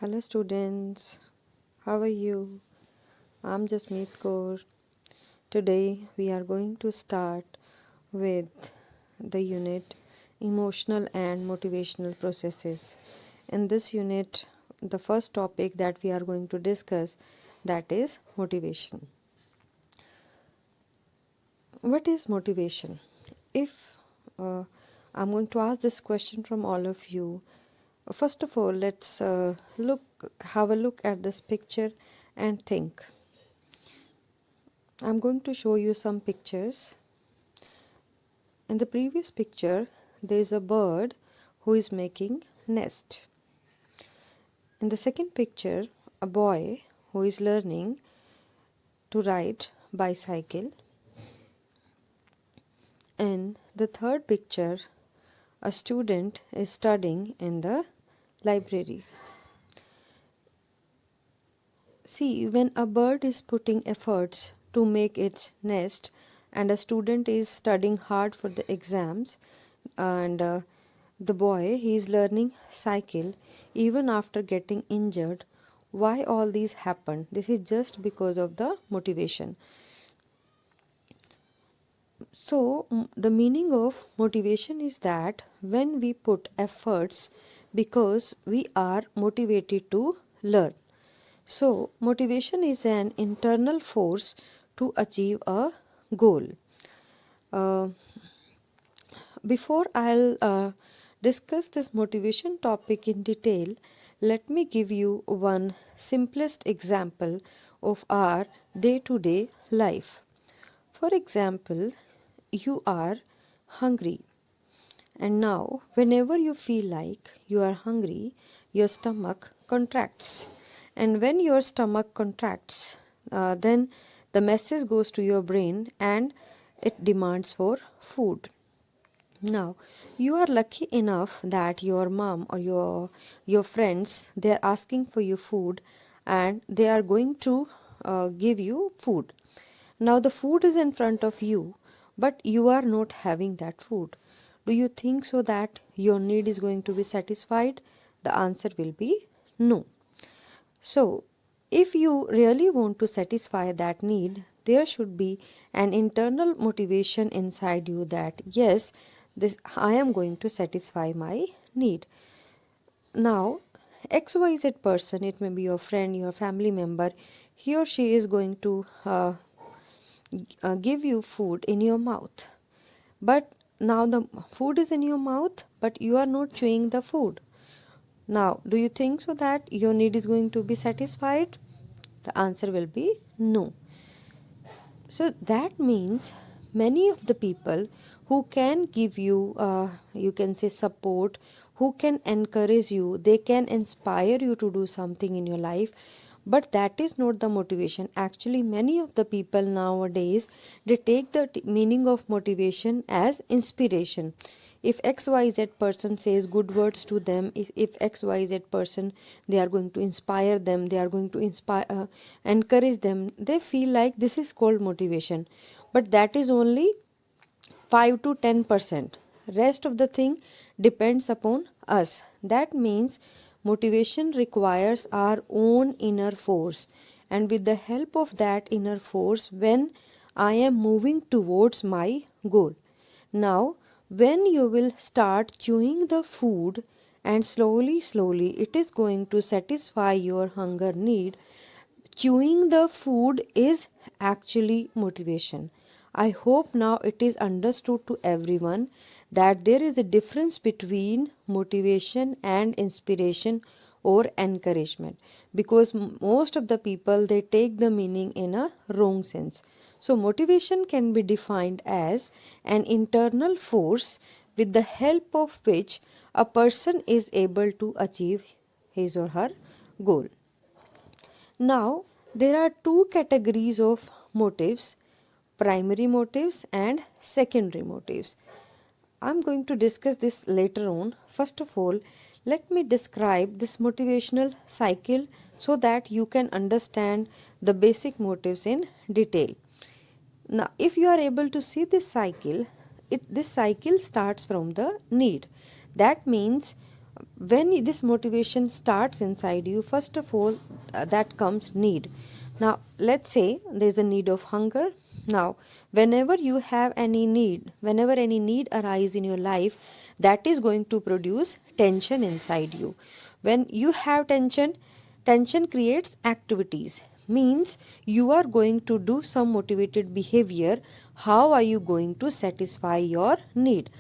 Hello students, how are you? I'm Jasmeet Kaur. Today we are going to start with the unit Emotional and Motivational Processes. In this unit, the first topic that we are going to discuss, that is motivation. What is motivation? If I'm going to ask this question from all of you, first of all, let's have a look at this picture and think. I'm going to show you some pictures. In the previous picture, there is a bird who is making nest. In the second picture, a boy who is learning to ride bicycle. In the third picture, a student is studying in the library. See, when a bird is putting efforts to make its nest and a student is studying hard for the exams, and the boy, he is learning cycle even after getting injured. Why all these happen? This is just because of the motivation. So the meaning of motivation is that when we put efforts because we are motivated to learn. So motivation is an internal force to achieve a goal. Uh, Before I'll discuss this motivation topic in detail, let me give you one simplest example of our day-to-day life. For example, you are hungry, and now whenever you feel like you are hungry, your stomach contracts. And when your stomach contracts, then the message goes to your brain and it demands for food. Now, you are lucky enough that your mom or your friends, they are asking for your food and they are going to give you food. Now the food is in front of you, but you are not having that food. Do you think so that your need is going to be satisfied? The answer will be no. So, if you really want to satisfy that need, there should be an internal motivation inside you that yes, this I am going to satisfy my need. Now, XYZ person, it may be your friend, your family member, he or she is going to give you food in your mouth. But now the food is in your mouth, but you are not chewing the food. Now, do you think so that your need is going to be satisfied? The answer will be no. So that means many of the people who can give you, you can say, support, who can encourage you, they can inspire you to do something in your life, but that is not the motivation. Actually, many of the people nowadays, they take the meaning of motivation as inspiration. If XYZ person says good words to them, if XYZ person, they are going to inspire them, they are going to encourage them, they feel like this is called motivation. But that is only 5 to 10%. Rest of the thing depends upon us. That means motivation requires our own inner force, and with the help of that inner force, when I am moving towards my goal. Now, when you will start chewing the food and slowly it is going to satisfy your hunger need, chewing the food is actually motivation. I hope now it is understood to everyone that there is a difference between motivation and inspiration or encouragement, because most of the people, they take the meaning in a wrong sense. So motivation can be defined as an internal force with the help of which a person is able to achieve his or her goal. Now, there are two categories of motives: primary motives and secondary motives. I'm going to discuss this later on. First of all, let me describe this motivational cycle so that you can understand the basic motives in detail. Now, if you are able to see this cycle, this cycle starts from the need. That means when this motivation starts inside you, first of all, that comes need. Now let's say there's a need of hunger. Now whenever you have any need, whenever any need arise in your life, that is going to produce tension inside you. When you have tension, tension creates activities, means you are going to do some motivated behavior. How are you going to satisfy your need?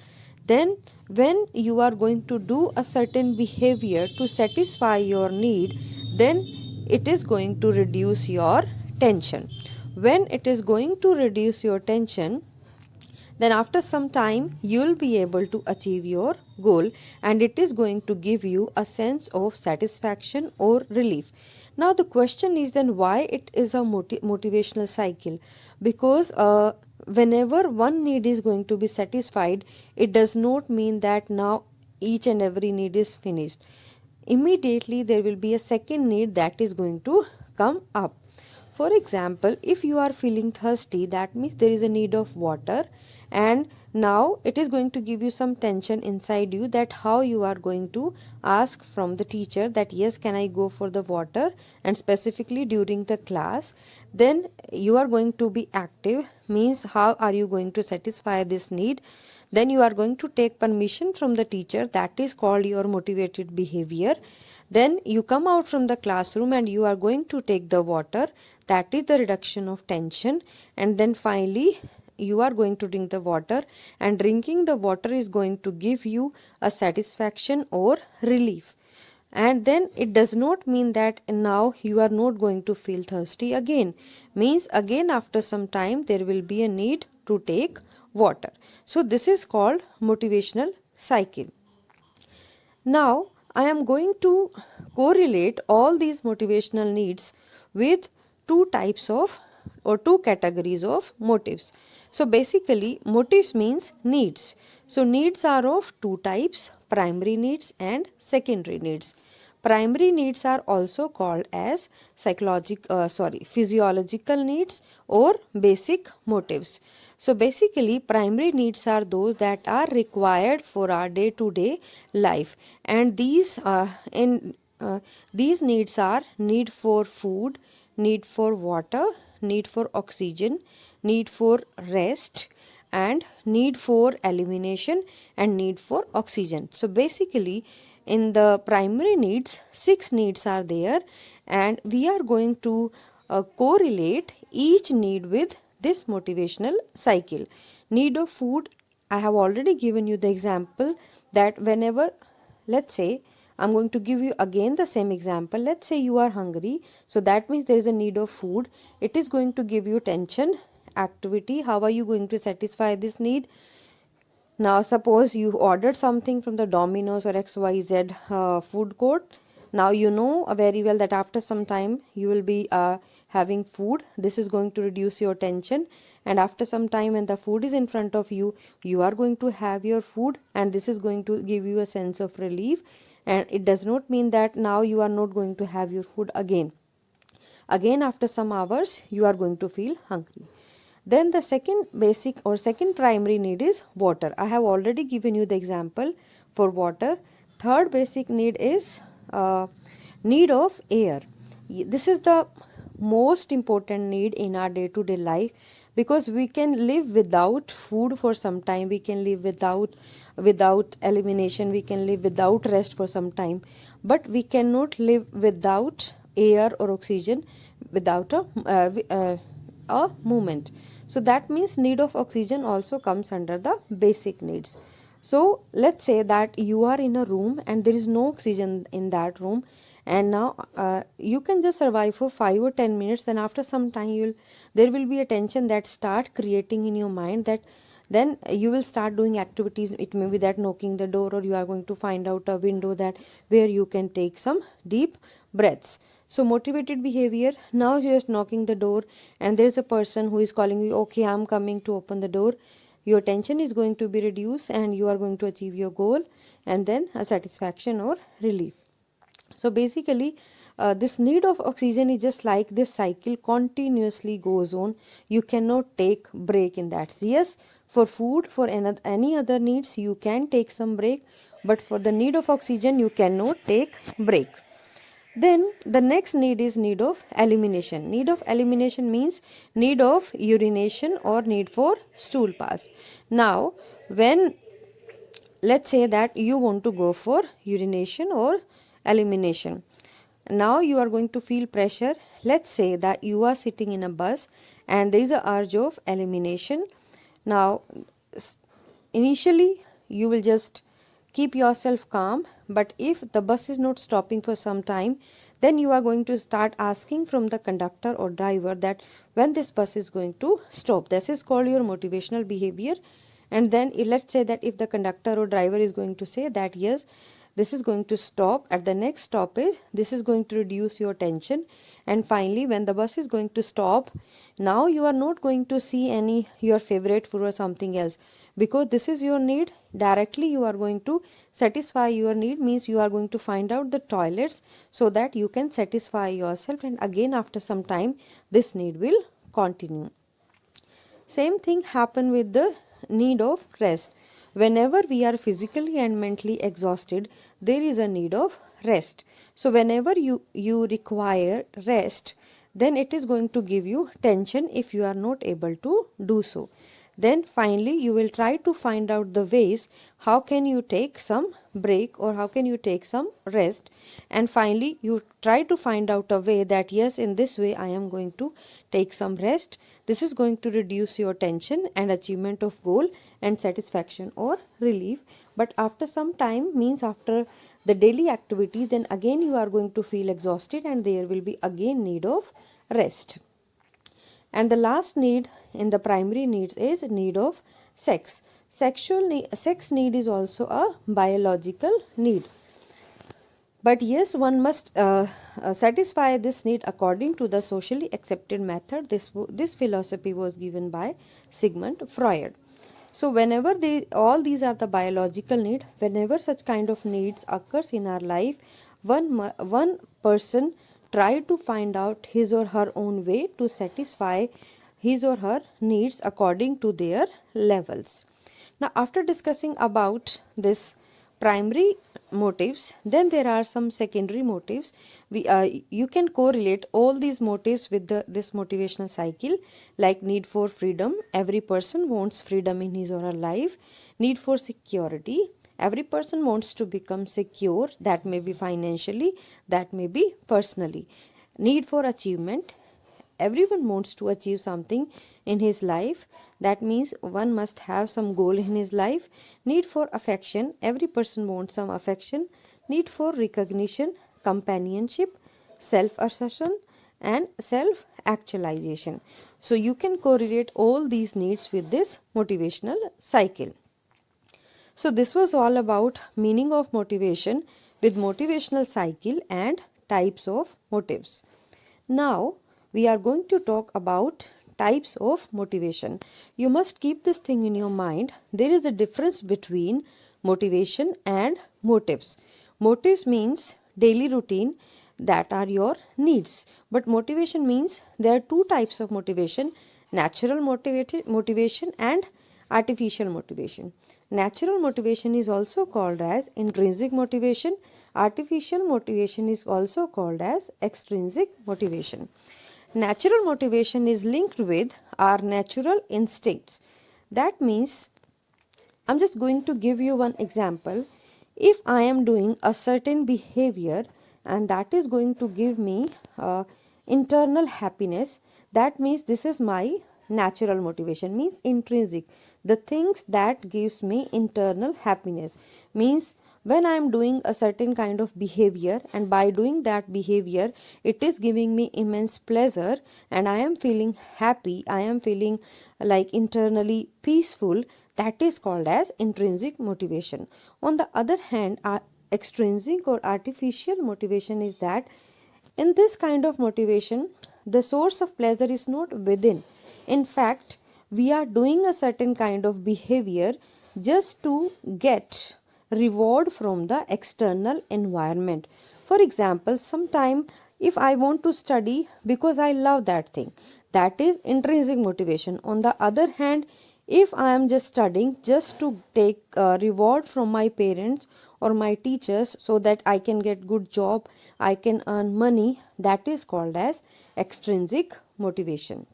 Then when you are going to do a certain behavior to satisfy your need, then it is going to reduce your tension. When it is going to reduce your tension, then after some time you'll be able to achieve your goal, and it is going to give you a sense of satisfaction or relief. Now the question is, then why it is a motivational cycle? Because whenever one need is going to be satisfied, it does not mean that now each and every need is finished. Immediately there will be a second need that is going to come up. For example, if you are feeling thirsty, that means there is a need of water, and now it is going to give you some tension inside you, that how you are going to ask from the teacher that yes, can I go for the water, and specifically during the class. Then you are going to be active, means how are you going to satisfy this need? Then you are going to take permission from the teacher, that is called your motivated behavior. Then you come out from the classroom and you are going to take the water, that is the reduction of tension. And then finally you are going to drink the water, and drinking the water is going to give you a satisfaction or relief. And then it does not mean that now you are not going to feel thirsty again, means again after some time there will be a need to take water. So this is called motivational cycle. Now, I am going to correlate all these motivational needs with two types of or two categories of motives. So, basically, motives means needs. So, needs are of two types: primary needs and secondary needs. Primary needs are also called as physiological needs or basic motives. So basically primary needs are those that are required for our day to day life, and these needs are need for food, need for water, need for oxygen, need for rest, and need for elimination, and need for oxygen. So basically in the primary needs, 6 needs are there, and we are going to correlate each need with this motivational cycle. Need of food, I have already given you the example that whenever, let's say, I'm going to give you again the same example. Let's say you are hungry, so that means there is a need of food. It is going to give you tension, activity. How are you going to satisfy this need? Now, suppose you ordered something from the Domino's or XYZ food court. Now, you know very well that after some time you will be having food. This is going to reduce your tension. And after some time, when the food is in front of you, you are going to have your food, and this is going to give you a sense of relief. And it does not mean that now you are not going to have your food again. Again, after some hours, you are going to feel hungry. Then the second basic or second primary need is water. I have already given you the example for water. Third basic need is need of air. This is the most important need in our day to day life, because we can live without food for some time, we can live without elimination, we can live without rest for some time, but we cannot live without air or oxygen without a movement. So that means need of oxygen also comes under the basic needs. So let's say that you are in a room and there is no oxygen in that room, and now you can just survive for 5 or 10 minutes. Then after some time there will be a tension that start creating in your mind, that then you will start doing activities. It may be that knocking the door, or you are going to find out a window that where you can take some deep breaths. So motivated behavior, now you are knocking the door and there is a person who is calling you, okay, I'm coming to open the door. Your tension is going to be reduced and you are going to achieve your goal, and then a satisfaction or relief. So basically this need of oxygen is just like this cycle continuously goes on. You cannot take break in that. Yes, for food, for any other needs, you can take some break. but for the need of oxygen you cannot take break. Then the next need is need of elimination. Need of elimination means need of urination or need for stool pass. Now when, let's say that you want to go for urination or elimination, now you are going to feel pressure. Let's say that you are sitting in a bus and there is a urge of elimination. Now initially you will just keep yourself calm, but if the bus is not stopping for some time, then you are going to start asking from the conductor or driver that when this bus is going to stop. This is called your motivational behavior. And then let's say that if the conductor or driver is going to say that yes, this is going to stop at the next stoppage, this is going to reduce your tension, and finally when the bus is going to stop, now you are not going to see any your favorite food or something else, because this is your need. Directly you are going to satisfy your need, means you are going to find out the toilets so that you can satisfy yourself, and again after some time this need will continue. Same thing happen with the need of rest. Whenever we are physically and mentally exhausted, there is a need of rest. So whenever you require rest, then it is going to give you tension if you are not able to do so. Then finally you will try to find out the ways how can you take some break or how can you take some rest, and finally you try to find out a way that yes, in this way I am going to take some rest. This is going to reduce your tension and achievement of goal and satisfaction or relief. But after some time, means after the daily activity, then again you are going to feel exhausted and there will be again need of rest. And the last need in the primary needs is need of sex. Sex need is also a biological need. But yes, one must satisfy this need according to the socially accepted method. This philosophy was given by Sigmund Freud. So whenever all these are the biological need, whenever such kind of needs occurs in our life, one person try to find out his or her own way to satisfy his or her needs according to their levels. Now after discussing about this primary motives, then there are some secondary motives. You can correlate all these motives with this motivational cycle, like need for freedom. Every person wants freedom in his or her life. Need for security. Every person wants to become secure, that may be financially, that may be personally. Need for achievement. Everyone wants to achieve something in his life, that means one must have some goal in his life. Need for affection. Every person wants some affection. Need for recognition, companionship, self assertion and self actualization. So you can correlate all these needs with this motivational cycle. So this was all about meaning of motivation with motivational cycle and types of motives. Now we are going to talk about types of motivation. You must keep this thing in your mind. There is a difference between motivation and motives. Motives means daily routine, that are your needs. But motivation means there are two types of motivation: natural motivation and artificial motivation. Natural motivation is also called as intrinsic motivation. Artificial motivation is also called as extrinsic motivation. Natural motivation is linked with our natural instincts. That means, I'm just going to give you one example. If I am doing a certain behavior and that is going to give me internal happiness, that means this is my natural motivation, means intrinsic. The things that gives me internal happiness, means when I am doing a certain kind of behavior and by doing that behavior it is giving me immense pleasure and I am feeling happy, I am feeling like internally peaceful, that is called as intrinsic motivation. On the other hand, extrinsic or artificial motivation is that in this kind of motivation the source of pleasure is not within. In fact, we are doing a certain kind of behavior just to get reward from the external environment. For example, sometime if I want to study because I love that thing, that is intrinsic motivation. On the other hand, if I am just studying just to take reward from my parents or my teachers so that I can get good job, I can earn money. That is called as extrinsic motivation.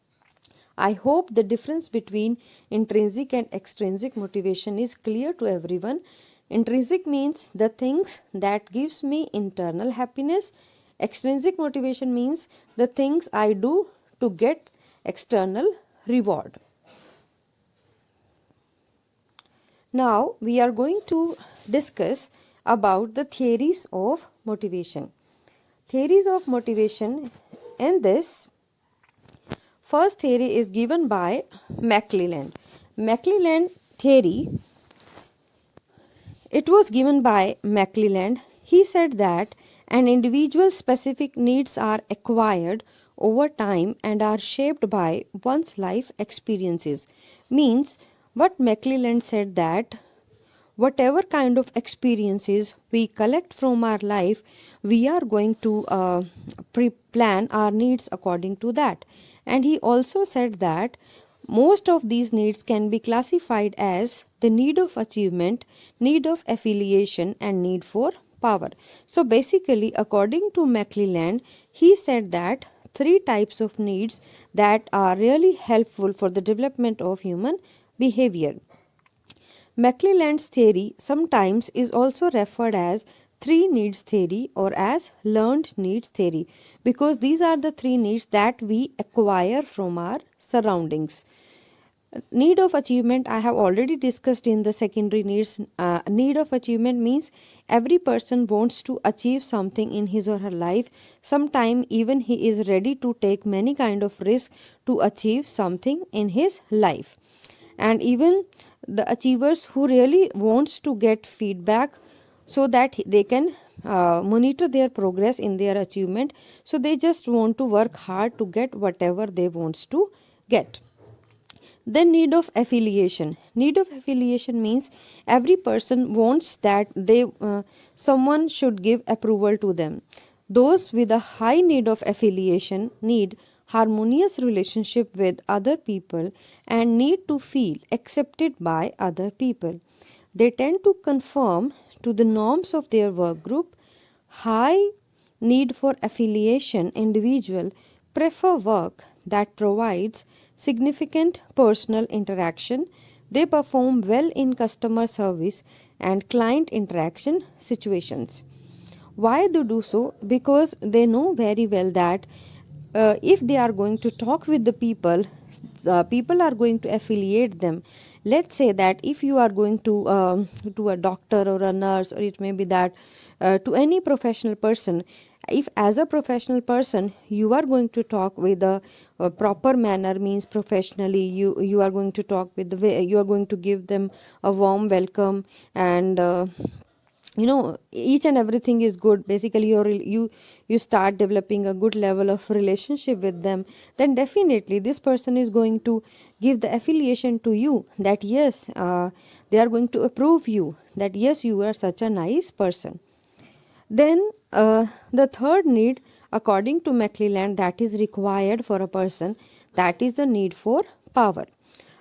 I hope the difference between intrinsic and extrinsic motivation is clear to everyone. Intrinsic means the things that gives me internal happiness. Extrinsic motivation means the things I do to get external reward. Now we are going to discuss about the theories of motivation. Theories of motivation. In this, first theory is given by McClelland. McClelland theory, it was given by McClelland. He said that an individual's specific needs are acquired over time and are shaped by one's life experiences. Means what McClelland said, that whatever kind of experiences we collect from our life, we are going to plan our needs according to that. And he also said that most of these needs can be classified as the need of achievement, need of affiliation, and need for power. So basically, according to McClelland, he said that three types of needs that are really helpful for the development of human behavior. McClelland's theory sometimes is also referred as three needs theory or as learned needs theory, because these are the three needs that we acquire from our surroundings. Need of achievement I have already discussed in the secondary needs. Need of achievement means every person wants to achieve something in his or her life. Sometime even he is ready to take many kind of risk to achieve something in his life. And even the achievers who really wants to get feedback so that they can monitor their progress in their achievement, so they just want to work hard to get whatever they wants to get. Then need of affiliation. Need of affiliation means every person wants that someone should give approval to them. Those with a high need of affiliation need harmonious relationship with other people and need to feel accepted by other people. They tend to conform to the norms of their work group. High need for affiliation individual prefer work that provides significant personal interaction. They perform well in customer service and client interaction situations. Why they do so? Because they know very well that if they are going to talk with the people are going to affiliate them. Let's say that if you are going to a doctor or a nurse, or it may be that to any professional person, if as a professional person you are going to talk with a proper manner, means professionally, you are going to talk with the way, you are going to give them a warm welcome, and each and everything is good. Basically you start developing a good level of relationship with them, then definitely this person is going to give the affiliation to you, that yes, they are going to approve you, that yes, you are such a nice person. Then the third need, according to McClelland, that is required for a person, that is the need for power.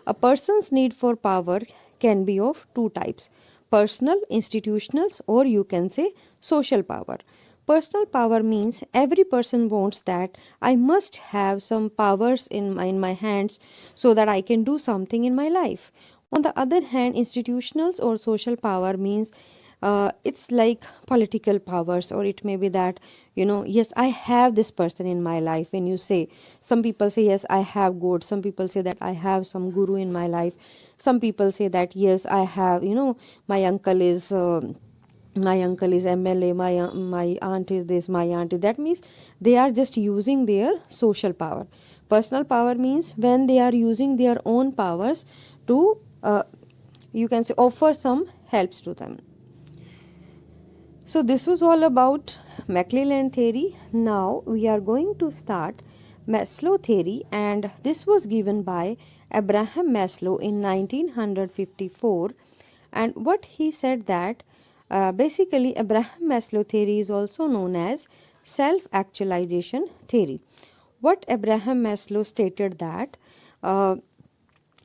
A person's need for power can be of two types: personal, institutionals, or you can say social power. Personal power means every person wants that I must have some powers in my hands so that I can do something in my life. On the other hand, institutionals or social power means it's like political powers, or it may be that yes, I have this person in my life. When you say, some people say yes, I have god, some people say that I have some guru in my life, some people say that yes, I have my uncle is MLA, my aunt is this, my aunt is that. Means they are just using their social power. Personal power means when they are using their own powers to you can say offer some helps to them. So this was all about McClelland theory. Now we are going to start Maslow theory, and this was given by Abraham Maslow in 1954. And what he said that basically Abraham Maslow theory is also known as self-actualization theory. What Abraham Maslow stated that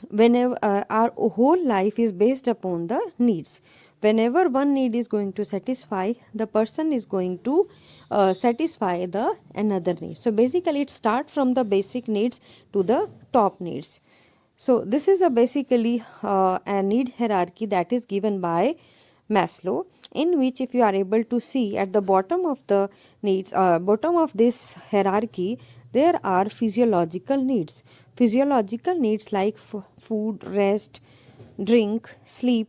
whenever our whole life is based upon the needs. Whenever one need is going to satisfy, the person is going to satisfy the another need. So basically it start from the basic needs to the top needs. So this is a basically a need hierarchy that is given by Maslow, in which if you are able to see at the bottom of the needs, bottom of this hierarchy, there are physiological needs. Physiological needs like food, rest, drink, sleep,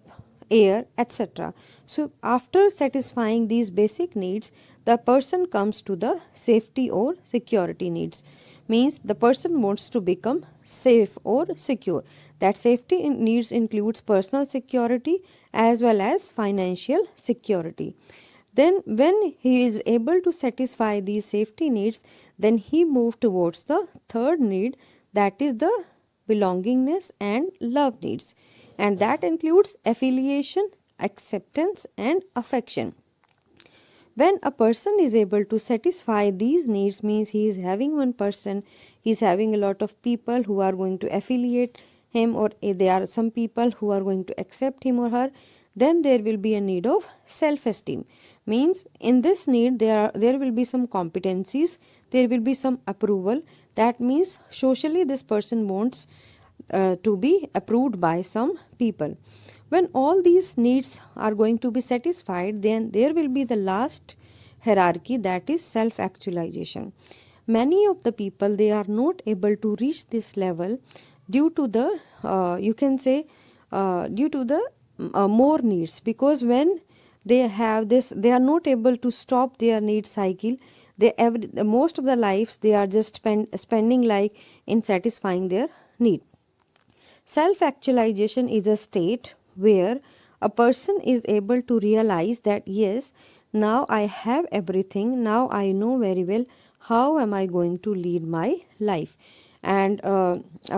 air, etc. So after satisfying these basic needs, the person comes to the safety or security needs. Means the person wants to become safe or secure. That safety needs includes personal security as well as financial security. Then when he is able to satisfy these safety needs, then he move towards the third need, that is the belongingness and love needs, and that includes affiliation, acceptance and affection. When a person is able to satisfy these needs, means he is having one person, he is having a lot of people who are going to affiliate him, or there are some people who are going to accept him or her, then there will be a need of self esteem. Means in this need there will be some competencies, there will be some approval. That means socially this person wants to be approved by some people. When all these needs are going to be satisfied, then there will be the last hierarchy, that is self actualization. Many of the people, they are not able to reach this level due to the you can say due to the more needs, because when they have this, they are not able to stop their need cycle. Most of their lives they are just spending like in satisfying their need. Self actualization is a state where a person is able to realize that yes, now I have everything, now I know very well how am I going to lead my life. And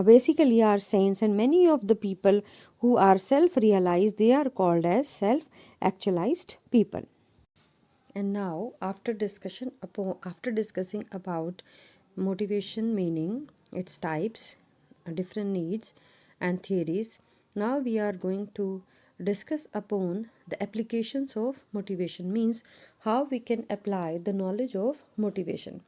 basically, our saints and many of the people who are self realized, they are called as self actualized people. And now, after discussing about motivation meaning, its types, different needs and theories, now we are going to discuss upon the applications of motivation, means how we can apply the knowledge of motivation.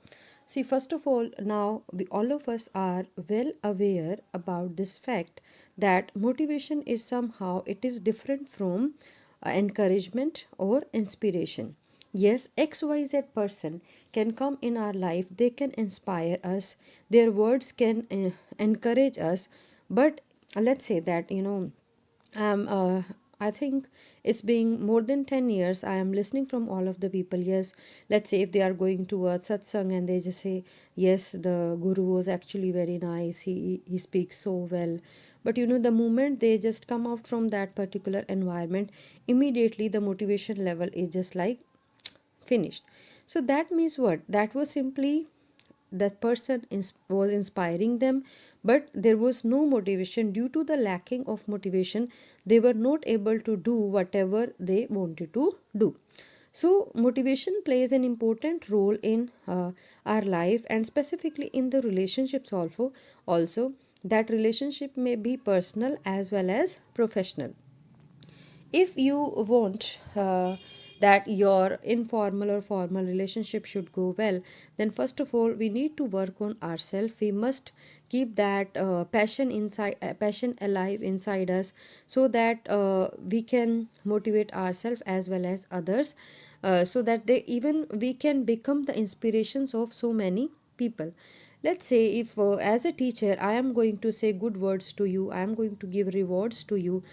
See, first of all, now all of us are well aware about this fact that motivation is somehow it is different from encouragement or inspiration. Yes, XYZ person can come in our life, they can inspire us, their words can encourage us, but let's say that, I think it's being more than 10 years. I am listening from all of the people. Yes, let's say if they are going to a satsang and they just say, yes, the guru was actually very nice. He speaks so well. But the moment they just come out from that particular environment, immediately the motivation level is just like finished. So that means what? That was simply that person was inspiring them, but there was no motivation. Due to the lacking of motivation, they were not able to do whatever they wanted to do. So motivation plays an important role in our life, and specifically in the relationships also that relationship may be personal as well as professional. If you want that your informal or formal relationship should go well, then first of all we need to work on ourselves. We must keep that passion alive inside us, so that we can motivate ourselves as well as others, so that they even we can become the inspirations of so many people. Let's say if as a teacher I am going to say good words to you, I am going to give rewards to you.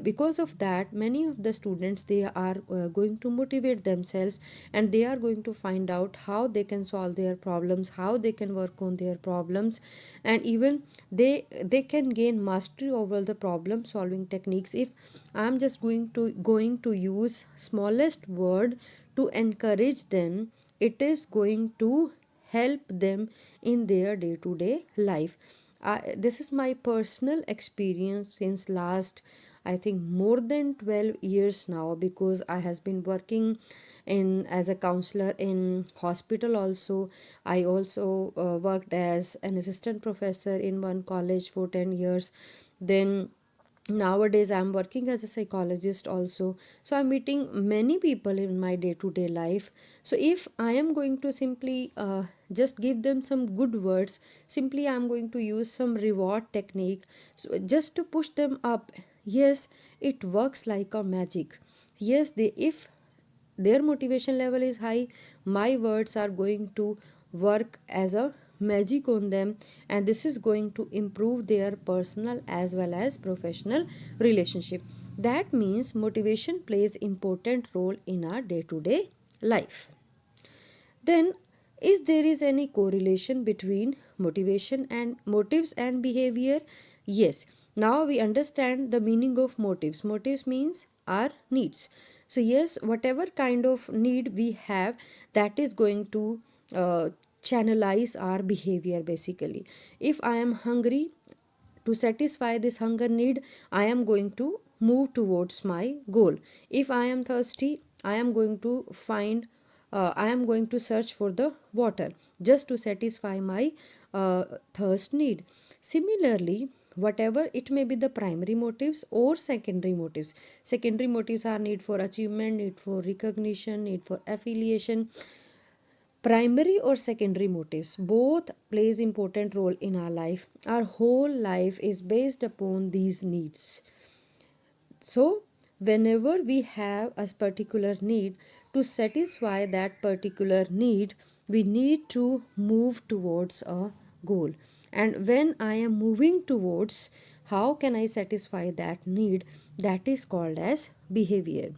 Because of that, many of the students, they are going to motivate themselves, and they are going to find out how they can solve their problems, how they can work on their problems, and even they can gain mastery over the problem solving techniques. If I am just going to use smallest word to encourage them, it is going to help them in their day to day life. This is my personal experience since last, I think, more than 12 years now, because I has been working in as a counselor in hospital also. I also worked as an assistant professor in one college for 10 years. Then Nowadays I'm working as a psychologist also, so I'm meeting many people in my day to day life. So if I am going to simply just give them some good words, simply I'm going to use some reward technique, so just to push them up, yes, it works like a magic. Yes, they, if their motivation level is high, my words are going to work as a magic on them, and this is going to improve their personal as well as professional relationship. That means motivation plays important role in our day to day life. Then, is there is any correlation between motivation and motives and behavior? Yes. Now we understand the meaning of motives. Motives means our needs. So yes, whatever kind of need we have, that is going to uh, channelize our behavior basically. If I am hungry, to satisfy this hunger need, I am going to move towards my goal. If I am thirsty, I am going to find, I am going to search for the water just to satisfy my thirst need. Similarly, whatever it may be the primary motives or secondary motives. Secondary motives are need for achievement, need for recognition, need for affiliation. Primary or secondary motives both plays important role in our life. Our whole life is based upon these needs. So whenever we have a particular need, to satisfy that particular need, we need to move towards a goal. And when I am moving towards, how can I satisfy that need, that is called as behavior.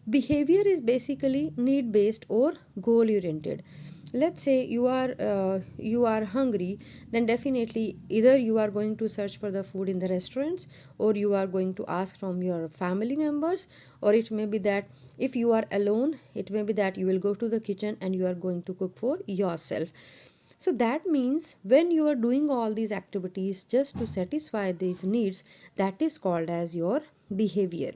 Behavior is basically need based or goal oriented. Let's say you are hungry, then definitely either you are going to search for the food in the restaurants, or you are going to ask from your family members, or it may be that if you are alone, it may be that you will go to the kitchen and you are going to cook for yourself. So that means when you are doing all these activities just to satisfy these needs, that is called as your behavior.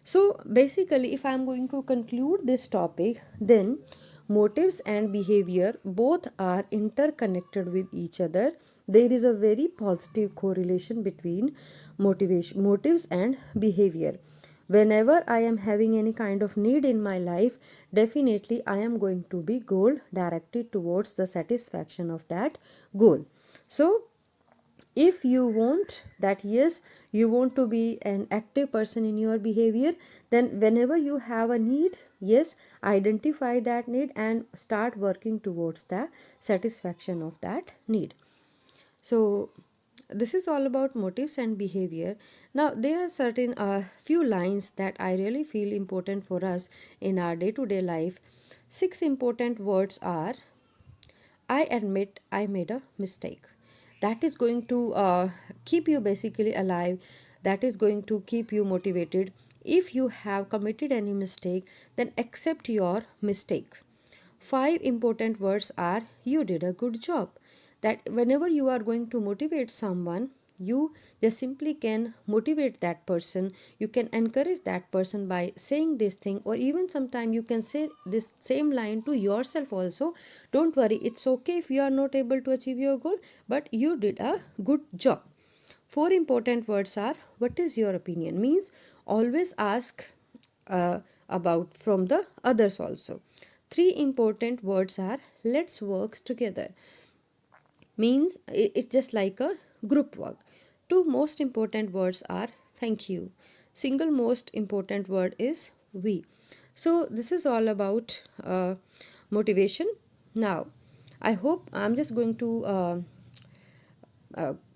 So basically, if I am going to conclude this topic, then motives and behavior both are interconnected with each other. There is a very positive correlation between motives and behavior. Whenever I am having any kind of need in my life, definitely I am going to be goal directed towards the satisfaction of that goal. So if you want that, yes, you want to be an active person in your behavior, then whenever you have a need, yes, identify that need and start working towards the satisfaction of that need. So this is all about motives and behavior. Now there are certain few lines that I really feel important for us in our day to day life. Six important words are: I admit I made a mistake. That is going to keep you basically alive. That is going to keep you motivated. If you have committed any mistake, then accept your mistake. Five important words are: you did a good job. That whenever you are going to motivate someone, you just simply can motivate that person. You can encourage that person by saying this thing, or even sometime you can say this same line to yourself also. Don't worry, it's okay if you are not able to achieve your goal, but you did a good job. Four important words are: what is your opinion? Means always ask uh, about from the others also. Three important words are: let's work together. Means it's just like a group work. Two most important words are: thank you. Single most important word is we. So this is all about motivation. Now I hope I'm just going to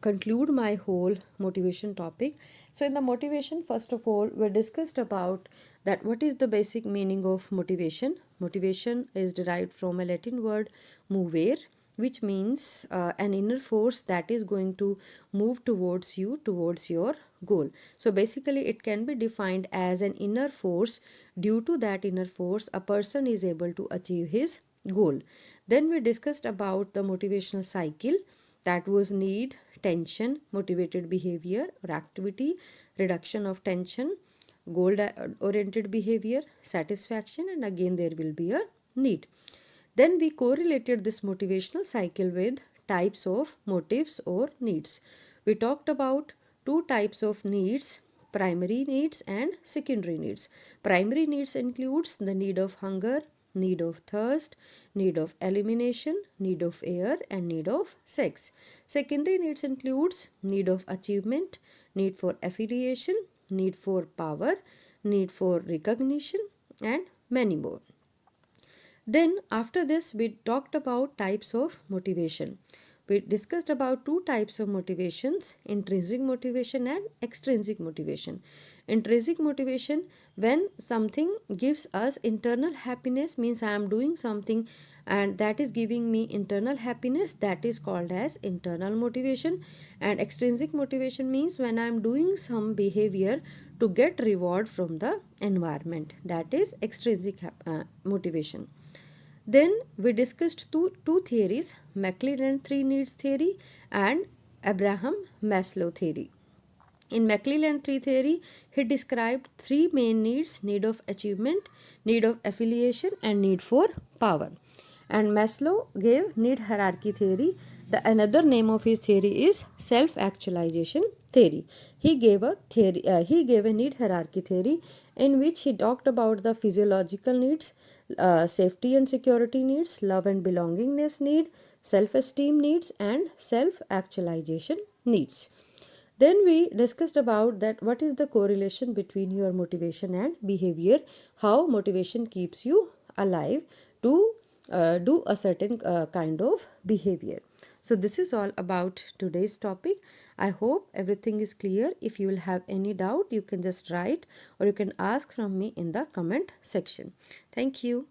conclude my whole motivation topic. So in the motivation, first of all, we discussed about that what is the basic meaning of motivation. Motivation is derived from a Latin word movere, which means an inner force that is going to move towards you, towards your goal. So basically it can be defined as an inner force. Due to that inner force, a person is able to achieve his goal. Then we discussed about the motivational cycle, that was need, tension, motivated behavior or activity, reduction of tension, goal oriented behavior, satisfaction, and again there will be a need. Then we correlated this motivational cycle with types of motives or needs. We talked about two types of needs: primary needs and secondary needs. Primary needs includes the need of hunger, need of thirst, need of elimination, need of air, and need of sex. Secondary needs includes need of achievement, need for affiliation, need for power, need for recognition, and many more. Then after this we talked about types of motivation. We discussed about two types of motivations: intrinsic motivation and extrinsic motivation. Intrinsic motivation, when something gives us internal happiness, means I am doing something and that is giving me internal happiness, that is called as internal motivation. And extrinsic motivation means when I am doing some behavior to get reward from the environment, that is extrinsic motivation. Then we discussed two theories: McClelland three needs theory and Abraham Maslow theory. In McClelland tree theory, he described three main needs: need of achievement, need of affiliation, and need for power. And Maslow gave need hierarchy theory. The another name of his theory is self-actualization theory. He gave a need hierarchy theory in which he talked about the physiological needs, safety and security needs, love and belongingness need, self-esteem needs, and self-actualization needs. Then we discussed about that what is the correlation between your motivation and behavior, how motivation keeps you alive to do a certain kind of behavior. So this is all about today's topic. I hope everything is clear. If you will have any doubt, you can just write or you can ask from me in the comment section. Thank you.